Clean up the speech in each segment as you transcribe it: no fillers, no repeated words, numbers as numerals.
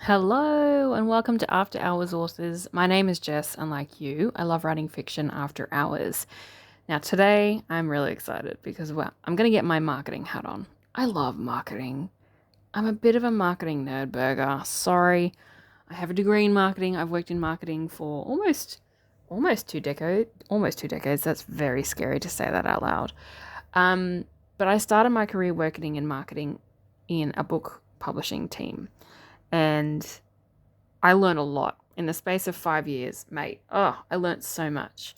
Hello and welcome to After Hours Authors. My name is Jess, and like you, I love writing fiction after hours. Now, today I'm really excited because, well, I'm going to get my marketing hat on. I love marketing. I'm a bit of a marketing nerd burger. Sorry. I have a degree in marketing. I've worked in marketing for almost 2 decades. Almost 2 decades. That's very scary to say that out loud. But I started my career working in marketing in a book publishing team. And I learned a lot in the space of 5 years, mate. Oh, I learned so much.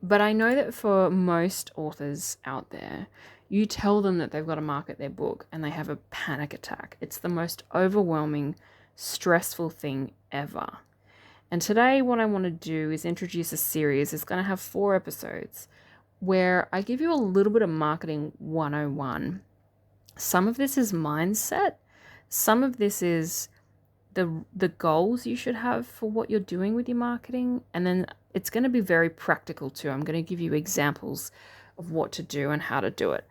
But I know that for most authors out there, you tell them that they've got to market their book and they have a panic attack. It's the most overwhelming, stressful thing ever. And today, what I want to do is introduce a series. It's going to have 4 episodes where I give you a little bit of marketing 101. Some of this is mindset, some of this is the goals you should have for what you're doing with your marketing, and then it's going to be very practical too. I'm going to give you examples of what to do and how to do it.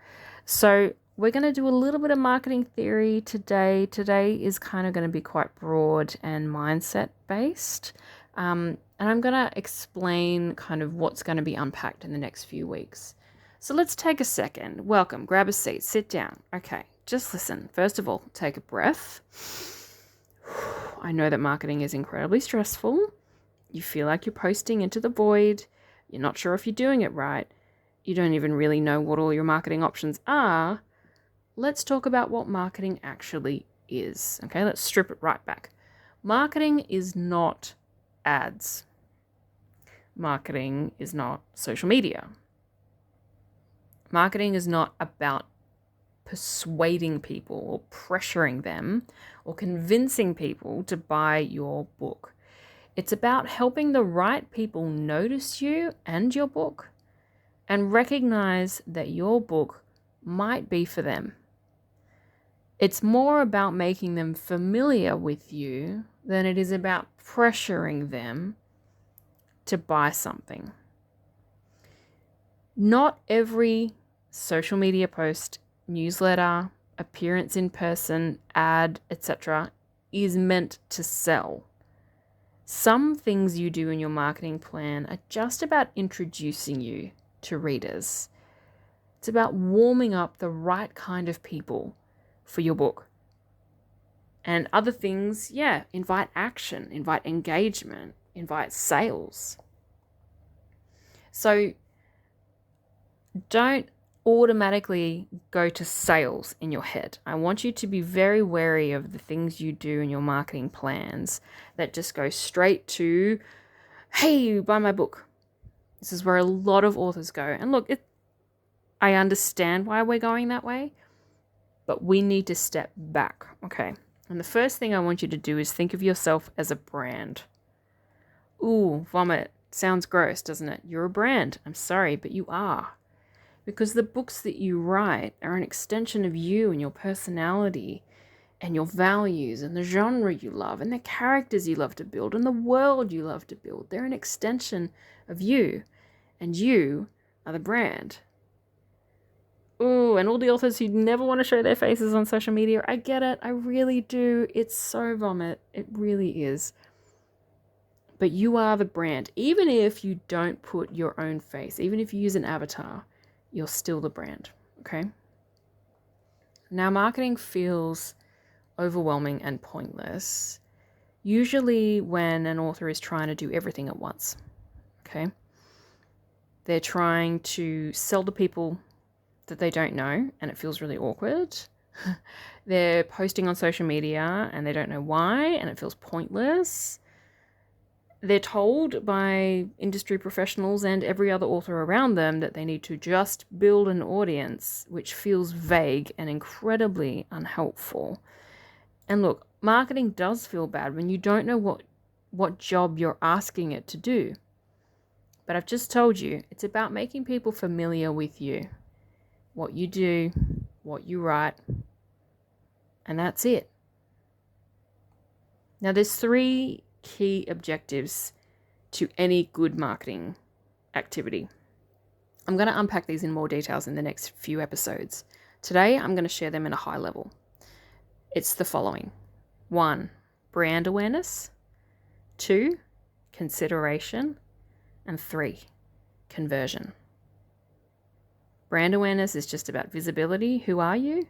So we're going to do a little bit of marketing theory today. Today is kind of going to be quite broad and mindset based, and I'm going to explain kind of what's going to be unpacked in the next few weeks. So let's take a second. Welcome, grab a seat, sit down. Okay, just listen. First of all, take a breath. I know that marketing is incredibly stressful. You feel like you're posting into the void. You're not sure if you're doing it right. You don't even really know what all your marketing options are. Let's talk about what marketing actually is. Okay, let's strip it right back. Marketing is not ads. Marketing is not social media. Marketing is not about persuading people or pressuring them or convincing people to buy your book. It's about helping the right people notice you and your book and recognize that your book might be for them. It's more about making them familiar with you than it is about pressuring them to buy something. Not every social media post, newsletter, appearance in person, ad, etc. is meant to sell. Some things you do in your marketing plan are just about introducing you to readers. It's about warming up the right kind of people for your book. And other things, invite action, invite engagement, invite sales. So don't automatically go to sales in your head. I want you to be very wary of the things you do in your marketing plans that just go straight to, hey, buy my book. This is where a lot of authors go. And look, I understand why we're going that way, but we need to step back, okay? And the first thing I want you to do is think of yourself as a brand. Ooh, vomit. Sounds gross, doesn't it? You're a brand. I'm sorry, but you are. Because the books that you write are an extension of you and your personality and your values and the genre you love and the characters you love to build and the world you love to build. They're an extension of you, and you are the brand. Ooh, and all the authors who never want to show their faces on social media, I get it. I really do. It's so vomit. It really is. But you are the brand. Even if you don't put your own face, even if you use an avatar, you're still the brand, okay? Now, marketing feels overwhelming and pointless, usually when an author is trying to do everything at once, okay? They're trying to sell to people that they don't know, and it feels really awkward. They're posting on social media, and they don't know why, and it feels pointless. They're told by industry professionals and every other author around them that they need to just build an audience, which feels vague and incredibly unhelpful. And look, marketing does feel bad when you don't know what job you're asking it to do. But I've just told you, it's about making people familiar with you, what you do, what you write, and that's it. Now, there's 3 key objectives to any good marketing activity. I'm going to unpack these in more details in the next few episodes. Today, I'm going to share them in a high level. It's the following. 1, brand awareness. 2, consideration. And 3, conversion. Brand awareness is just about visibility. Who are you?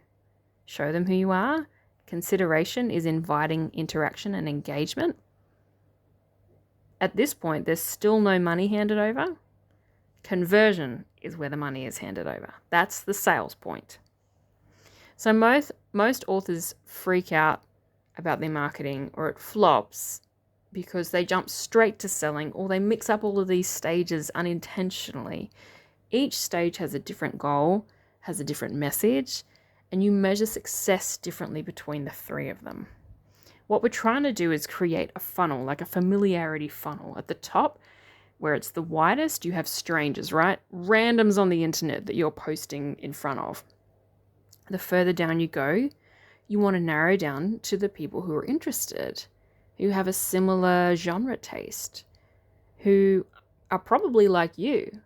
Show them who you are. Consideration is inviting interaction and engagement. At this point, there's still no money handed over. Conversion is where the money is handed over. That's the sales point. So most authors freak out about their marketing, or it flops because they jump straight to selling, or they mix up all of these stages unintentionally. Each stage has a different goal, has a different message, and you measure success differently between the 3 of them. What we're trying to do is create a funnel, like a familiarity funnel. At the top, where it's the widest, you have strangers, right? Randoms on the internet that you're posting in front of. The further down you go, you want to narrow down to the people who are interested, who have a similar genre taste, who are probably like you,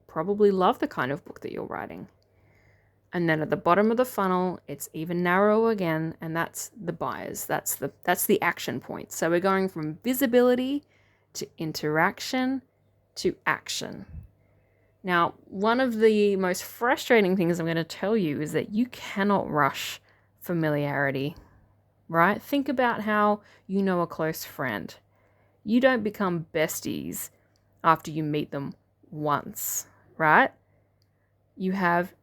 probably love the kind of book that you're writing. And then at the bottom of the funnel, it's even narrower again, and that's the buyers. That's the action point. So we're going from visibility to interaction to action. Now, one of the most frustrating things I'm going to tell you is that you cannot rush familiarity, right? Think about how you know a close friend. You don't become besties after you meet them once, right? You have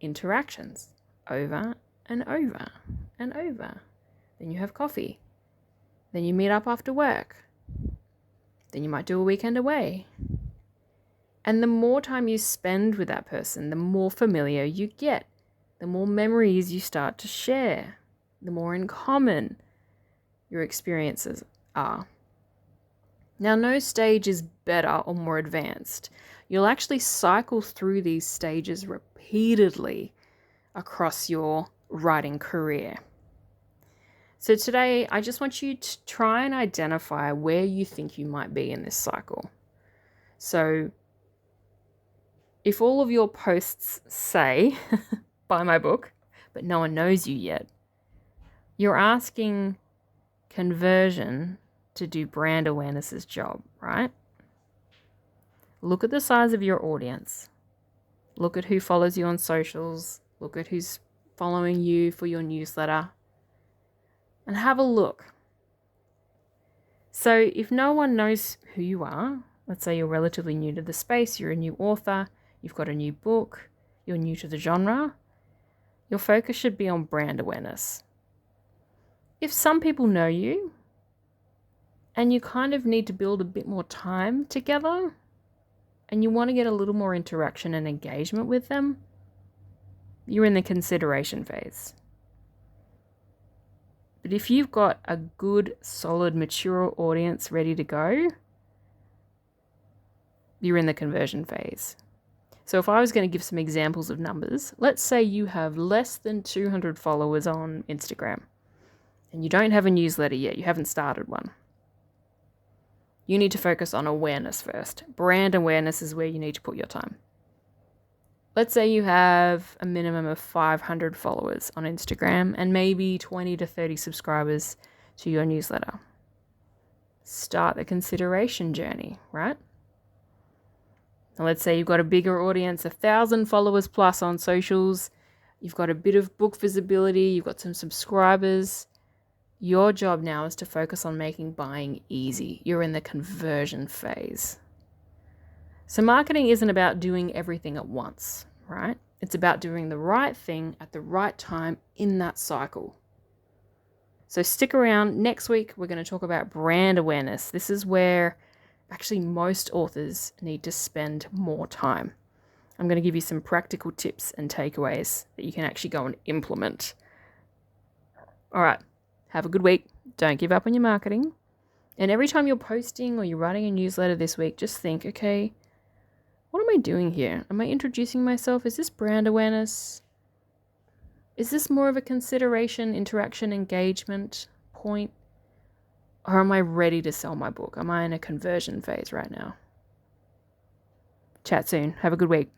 interactions over and over and over. Then you have coffee. Then you meet up after work. Then you might do a weekend away. And the more time you spend with that person, the more familiar you get. The more memories you start to share. The more in common your experiences are. Now, no stage is better or more advanced. You'll actually cycle through these stages repeatedly across your writing career. So today, I just want you to try and identify where you think you might be in this cycle. So if all of your posts say, buy my book, but no one knows you yet, you're asking conversion to do brand awareness's job, right? Look at the size of your audience. Look at who follows you on socials. Look at who's following you for your newsletter. And have a look. So if no one knows who you are, let's say you're relatively new to the space, you're a new author, you've got a new book, you're new to the genre, your focus should be on brand awareness. If some people know you, and you kind of need to build a bit more time together, and you want to get a little more interaction and engagement with them, you're in the consideration phase. But if you've got a good, solid, mature audience ready to go, you're in the conversion phase. So if I was going to give some examples of numbers, let's say you have less than 200 followers on Instagram, and you don't have a newsletter yet, you haven't started one. You need to focus on awareness first. Brand awareness is where you need to put your time. Let's say you have a minimum of 500 followers on Instagram and maybe 20 to 30 subscribers to your newsletter. Start the consideration journey, right? Now let's say you've got a bigger audience, 1,000 followers plus on socials. You've got a bit of book visibility. You've got some subscribers. Your job now is to focus on making buying easy. You're in the conversion phase. So marketing isn't about doing everything at once, right? It's about doing the right thing at the right time in that cycle. So stick around. Next week, we're going to talk about brand awareness. This is where actually most authors need to spend more time. I'm going to give you some practical tips and takeaways that you can actually go and implement. All right. Have a good week. Don't give up on your marketing. And every time you're posting or you're writing a newsletter this week, just think, okay, what am I doing here? Am I introducing myself? Is this brand awareness? Is this more of a consideration, interaction, engagement point? Or am I ready to sell my book? Am I in a conversion phase right now? Chat soon. Have a good week.